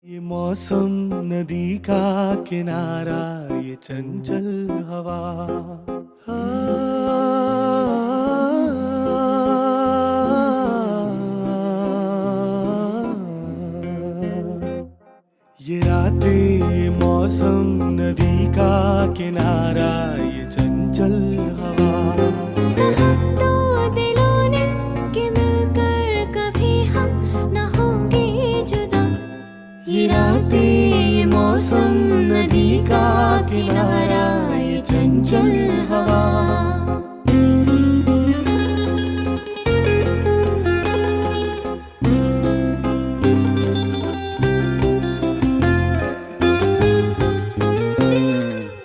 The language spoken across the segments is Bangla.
ये मौसम नदी का किनारा, ये चंचल हवा। ये रातें, ये मौसम नदी का किनारा, ये चंचल हवा। दो दिलों ने कि मिलकर कभी हम न होंगे जुदा। ये रातें, ये मौसम नदी का किनारा, ये चंचल हवा।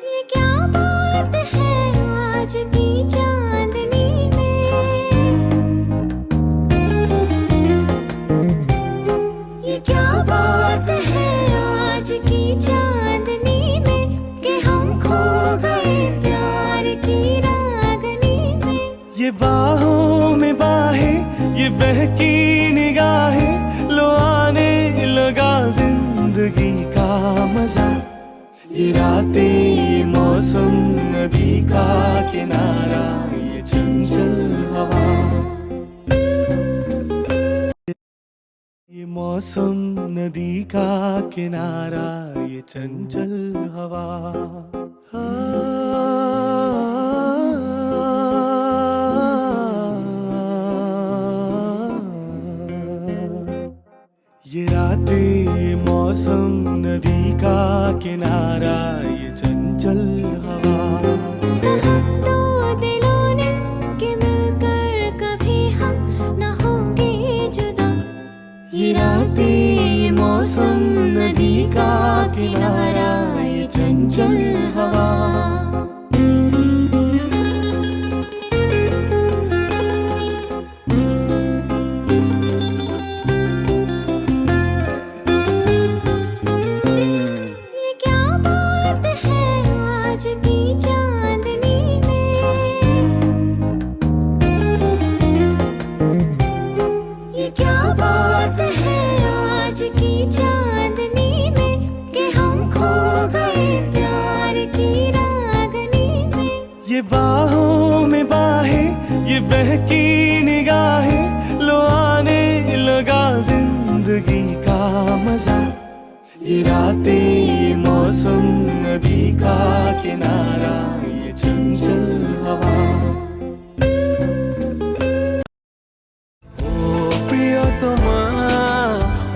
ये क्या बात है आज की चांदनी में, ये क्या बात है आज की चांदनी में कि हम खो गए प्यार की रागनी में। ये बाहों में बाहें, ये बहकी निगाहें, लो आने लगा जिंदगी का मजा। ये रातें, ये मौसम नदी का किनारा, ये चंचल हवा। ये मौसम नदी का किनारा, ये चंचल हवा। ये रातें, ये मौसम नदी का किनारा, ये चंचल हवा। दो दिलों ने कि मिलकर कभी हम न होंगे जुदा। ये रातें, ये मौसम नदी का किनारा, ये चंचल हवा। ये क्या बात है आज की चांदनी में, ये क्या बात है आज की चांदनी में कि हम खो गए प्यार की रागनी में। ये बाहों में बाहें, ये बहकी निगाहें, लो आने लगा जिंदगी का मजा। ये रातें, ये मौसम नदी का किनारा, ये चंचल हवा। ओ प्रियतमा,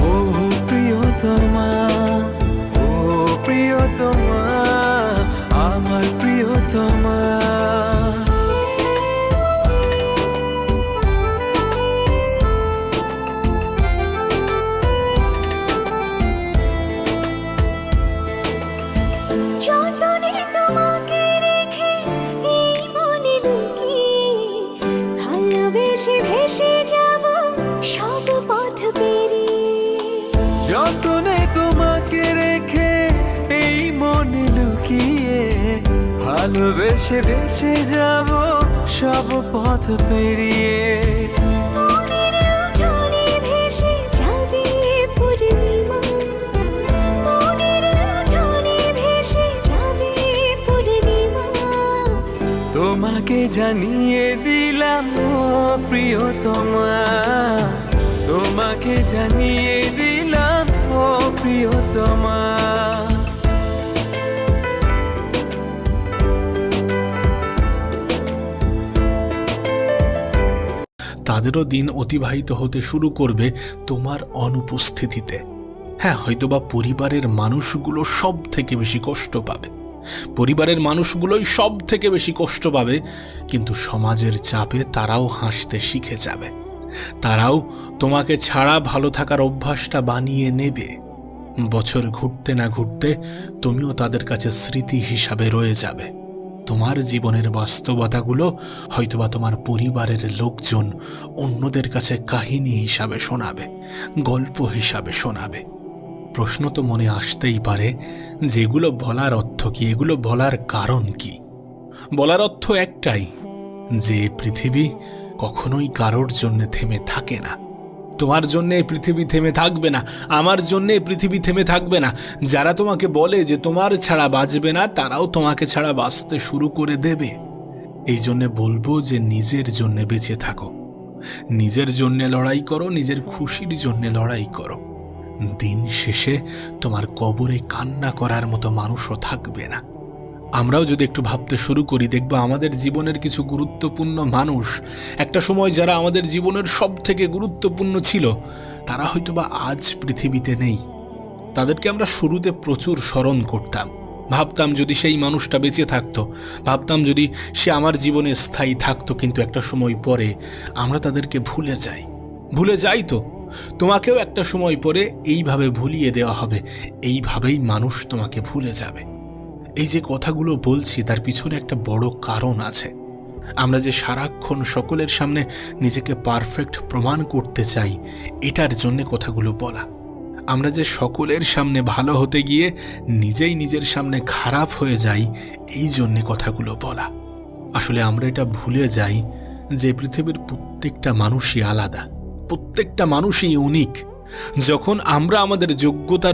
ओ प्रियतमा, ओ प्रियतमा, আমার প্রিয়তমা। যতনে তোমাকে রেখে এই মনে লুকিয়ে, ভালোবেসে ভেসে যাব সব পথ পেরিয়ে। যতনে তোমাকে রেখে এই মনে লুকিয়ে, ভালোবেসে ভেসে যাব সব পথ পেরিয়ে। মনের উঠোনে ভেসে যাবে পূর্ণিমা, মনের উঠোনে ভেসে যাবে পূর্ণিমা। তোমাকে জানিয়ে দিলাম ও প্রিয়তমা, তোমাকে জানিয়ে দিলাম ও প্রিয়তমা। তাদেরও দিন অতিবাহিত হতে শুরু করবে তোমার অনুপস্থিতিতে। হ্যাঁ, হয়তোবা পরিবারের মানুষগুলো সব থেকে বেশি কষ্ট পাবে, পরিবারের মানুষগুলোই সব থেকে বেশি কষ্ট পাবে, কিন্তু সমাজের চাপে তারাও হাসতে শিখে যাবে। তারাও তোমাকে ছাড়া ভালো থাকার অভ্যাসটা বানিয়ে নেবে। বছর ঘুরতে না ঘুরতে তুমিও তাদের কাছে স্মৃতি হিসাবে রয়ে যাবে। তোমার জীবনের বাস্তবতাগুলো হয়তোবা তোমার পরিবারের লোকজন অন্যদের কাছে কাহিনী হিসাবে শোনাবে, গল্প হিসাবে শোনাবে। প্রশ্ন তো মনে আসতেই পারে, যেগুলো বলার অর্থ কি, এগুলো বলার কারণ কি? বলার অর্থ একটাই, যে পৃথিবী কখনোই কারোর জন্য থেমে থাকে না। তোমার জন্যে এই পৃথিবী থেমে থাকবে না, আমার জন্যে এই পৃথিবী থেমে থাকবে না। যারা তোমাকে বলে যে তোমার ছাড়া বাঁচবে না, তারাও তোমাকে ছাড়া বাঁচতে শুরু করে দেবে। এই জন্যে বলবো যে নিজের জন্যে বেঁচে থাকো, নিজের জন্যে লড়াই করো, নিজের খুশির জন্যে লড়াই করো। দিন শেষে তোমার কবরে কান্না করার মতো মানুষও থাকবে না। আমরাও যদি একটু ভাবতে শুরু করি, দেখবো আমাদের জীবনের কিছু গুরুত্বপূর্ণ মানুষ, একটা সময় যারা আমাদের জীবনের সব থেকে গুরুত্বপূর্ণ ছিল, তারা হয়তোবা আজ পৃথিবীতে নেই। তাদেরকে আমরা শুরুতে প্রচুর স্মরণ করতাম, ভাবতাম যদি সেই মানুষটা বেঁচে থাকতো, ভাবতাম যদি সে আমার জীবনে স্থায়ী থাকতো। কিন্তু একটা সময় পরে আমরা তাদেরকে ভুলে যাই। তো তোমাকেও একটা সময় পরে এইভাবে ভুলিয়ে দেওয়া হবে, এইভাবেই মানুষ তোমাকে ভুলে যাবে। এই যে কথাগুলো বলছি, তার পিছনে একটা বড় কারণ আছে। আমরা যে সারাক্ষণ সকলের সামনে নিজেকে পারফেক্ট প্রমাণ করতে চাই, এটার জন্য কথাগুলো বলা। আমরা যে সকলের সামনে ভালো হতে গিয়ে নিজেই নিজের সামনে খারাপ হয়ে যাই, এই জন্যে কথাগুলো বলা। আসলে আমরা এটা ভুলে যাই যে পৃথিবীর প্রত্যেকটা মানুষই আলাদা, প্রত্যেকটা মানুষই ইউনিক। যখন আমরা আমাদের যোগ্যতা